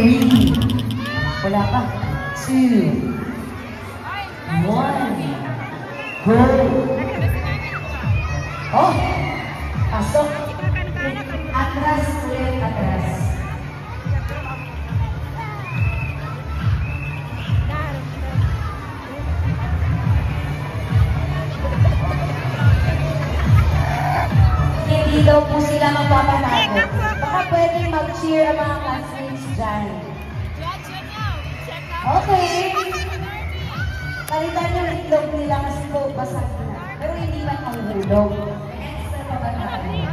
3. Wala pa. 2. 1. Go! Oh! Pasok! Atras ulit, atras. Hindi daw po sila magpapatago. Baka pwedeng mag-cheer ang mga classmates dyan. Okay. Palitan yung itlog nila kasi po basag na. Pero hindi man mahulog. Extra pa ba natin?